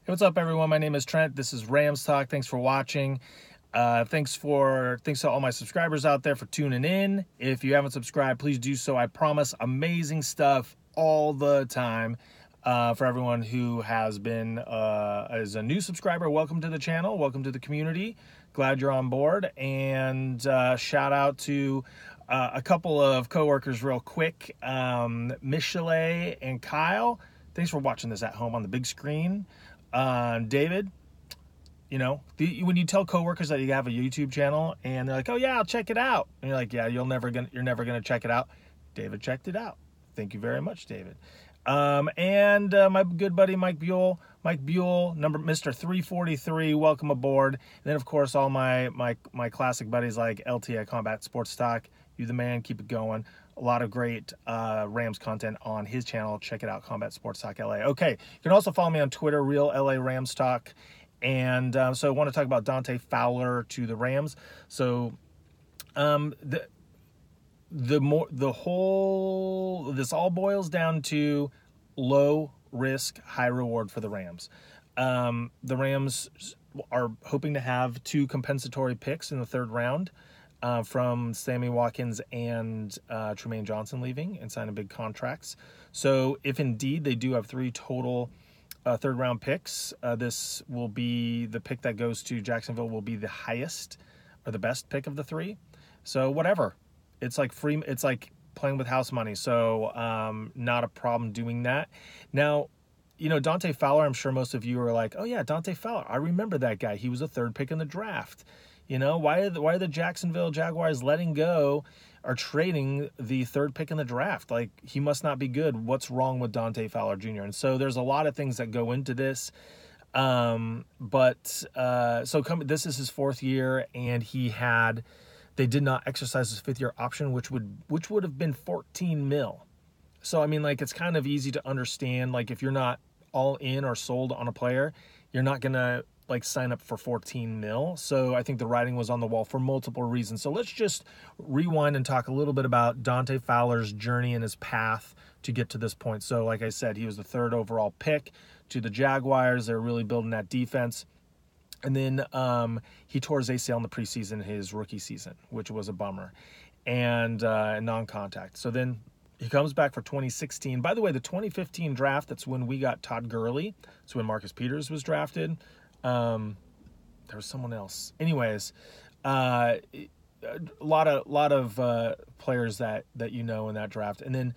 Hey, what's up, everyone? My name is Trent. This is Rams Talk. Thanks for watching. Thanks to all my subscribers out there for tuning in. If you haven't subscribed, please do so. I promise amazing stuff all the time. For everyone who has been as a new subscriber, welcome to the channel. Welcome to the community. Glad you're on board. And shout out to a couple of coworkers real quick. Michelet and Kyle. Thanks for watching this at home on the big screen. David, you know, when you tell coworkers that you have a YouTube channel and they're like, "Oh yeah, I'll check it out," and you're like, "Yeah, you're never gonna check it out." David checked it out. Thank you very much, David. And my good buddy Mike Buell, Mr. 343, welcome aboard. And then of course all my classic buddies like LT at Combat Sports Talk. You the man, keep it going. A lot of great Rams content on his channel. Check it out, Combat Sports Talk LA. Okay, you can also follow me on Twitter, Real LA Rams Talk. And so I want to talk about Dante Fowler to the Rams. So this all boils down to low risk, high reward for the Rams. The Rams are hoping to have 2 compensatory picks in the 3rd round. From Sammy Watkins and Trumaine Johnson leaving and signing big contracts. So if indeed they do have 3 total 3rd round picks, this will be the pick that goes to Jacksonville will be the highest or the best pick of the 3. So whatever, it's like free. It's like playing with house money. So not a problem doing that. Now, you know, Dante Fowler, I'm sure most of you are like, "Oh yeah, Dante Fowler. I remember that guy. He was a 3rd pick in the draft." You know, why are the Jacksonville Jaguars letting go or trading the 3rd pick in the draft? Like, he must not be good. What's wrong with Dante Fowler Jr.? And so there's a lot of things that go into this. This is his 4th year, and they did not exercise his 5th year option, which would have been $14 million. So I mean, like, it's kind of easy to understand. Like, if you're not all in or sold on a player, you're not gonna like sign up for $14 million. So I think the writing was on the wall for multiple reasons. So let's just rewind and talk a little bit about Dante Fowler's journey and his path to get to this point. So like I said, he was the 3rd overall pick to the Jaguars. They're really building that defense. And then he tore his ACL in the preseason, his rookie season, which was a bummer, and non-contact. So then he comes back for 2016. By the way, the 2015 draft, that's when we got Todd Gurley. That's when Marcus Peters was drafted. There was someone else. Anyways, a lot of players that you know in that draft. And then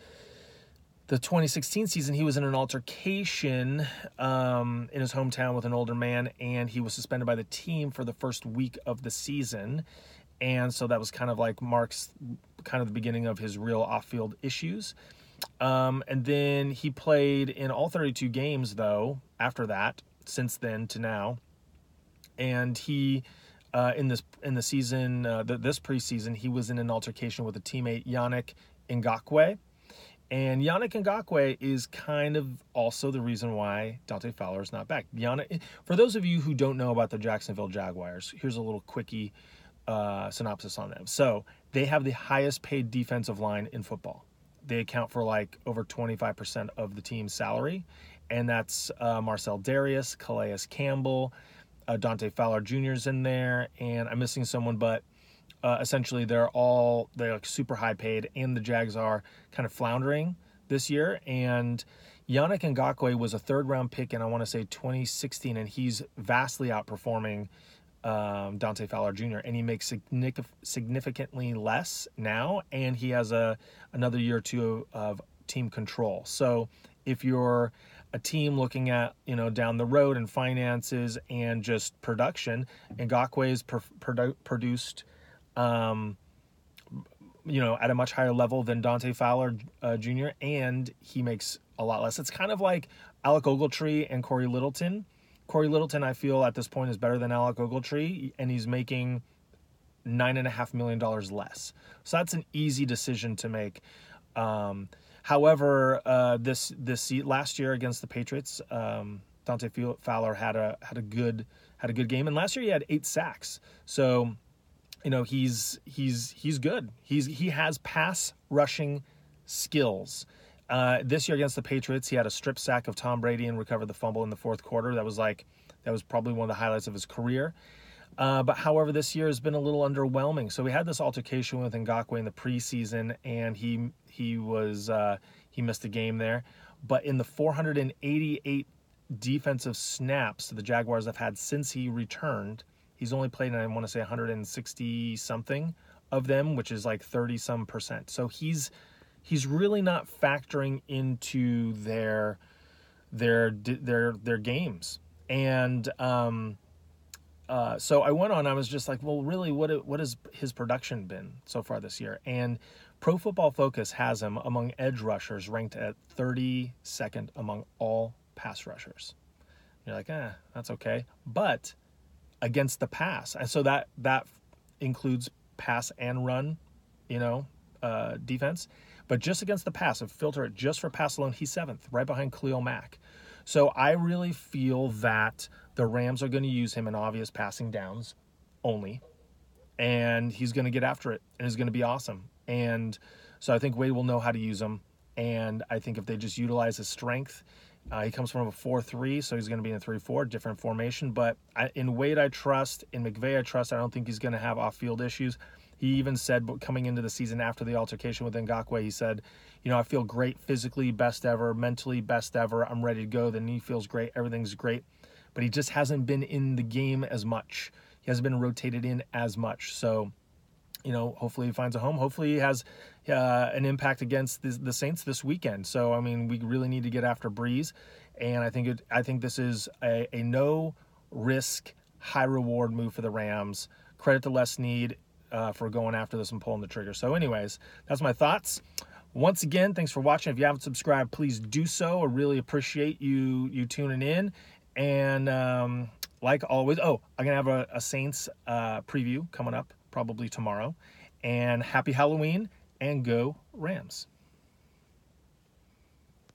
the 2016 season, he was in an altercation in his hometown with an older man, and he was suspended by the team for the first week of the season. And so that was kind of like Mark's kind of the beginning of his real off-field issues. And then he played in all 32 games, though, after that, since then to now. And he in the season this preseason, he was in an altercation with a teammate, Yannick Ngakoue. And Yannick Ngakoue is kind of also the reason why Dante Fowler is not back. For those of you who don't know about the Jacksonville Jaguars, here's a little quickie synopsis on them. So they have the highest paid defensive line in football. They account for like over 25% of the team's salary. And that's Marcel Darius, Calais Campbell, Dante Fowler Jr. is in there, and I'm missing someone, but essentially they're like super high paid, and the Jags are kind of floundering this year. And Yannick Ngakoue was a 3rd round pick in, I want to say, 2016, and he's vastly outperforming Dante Fowler Jr., and he makes significantly less now, and he has another year or 2 of team control. So if you're a team looking at, you know, down the road and finances and just production, Ngakoue's produced, you know, at a much higher level than Dante Fowler Jr., and he makes a lot less. It's kind of like Alec Ogletree and Corey Littleton. Corey Littleton, I feel, at this point is better than Alec Ogletree, and he's making $9.5 million less. So that's an easy decision to make. However, this last year against the Patriots, Dante Fowler had a good game, and last year he had 8 sacks. So, you know, he's good. He has pass rushing skills. This year against the Patriots, he had a strip sack of Tom Brady and recovered the fumble in the fourth quarter. That was probably one of the highlights of his career. But however, this year has been a little underwhelming. So we had this altercation with Ngakoue in the preseason, and he missed a game there. But in the 488 defensive snaps the Jaguars have had since he returned, he's only played, I want to say, 160 something of them, which is like 30 some percent. So he's really not factoring into their games. And so I went on, I was just like, well, really, what has his production been so far this year? And Pro Football Focus has him among edge rushers ranked at 32nd among all pass rushers. You're like, that's okay. But against the pass, and so that includes pass and run, defense. But just against the pass, if filter it just for pass alone, he's 7th, right behind Khalil Mack. So I really feel that the Rams are going to use him in obvious passing downs only, and he's going to get after it, and it's going to be awesome. And so I think Wade will know how to use him, and I think if they just utilize his strength, he comes from a 4-3, so he's going to be in a 3-4, different formation. But in Wade I trust, in McVay I trust. I don't think he's going to have off-field issues. He even said coming into the season after the altercation with Ngakoue, he said, I feel great physically, best ever, mentally, best ever. I'm ready to go. The knee feels great. Everything's great. But he just hasn't been in the game as much. He hasn't been rotated in as much. So, hopefully he finds a home. Hopefully he has an impact against the Saints this weekend. So, we really need to get after Breeze. And I think this is a no-risk, high-reward move for the Rams. Credit to Les Snead for going after this and pulling the trigger. So anyways, that's my thoughts. Once again, thanks for watching. If you haven't subscribed, please do so. I really appreciate you tuning in. And like always, I'm going to have a Saints preview coming up probably tomorrow. And happy Halloween, and go Rams.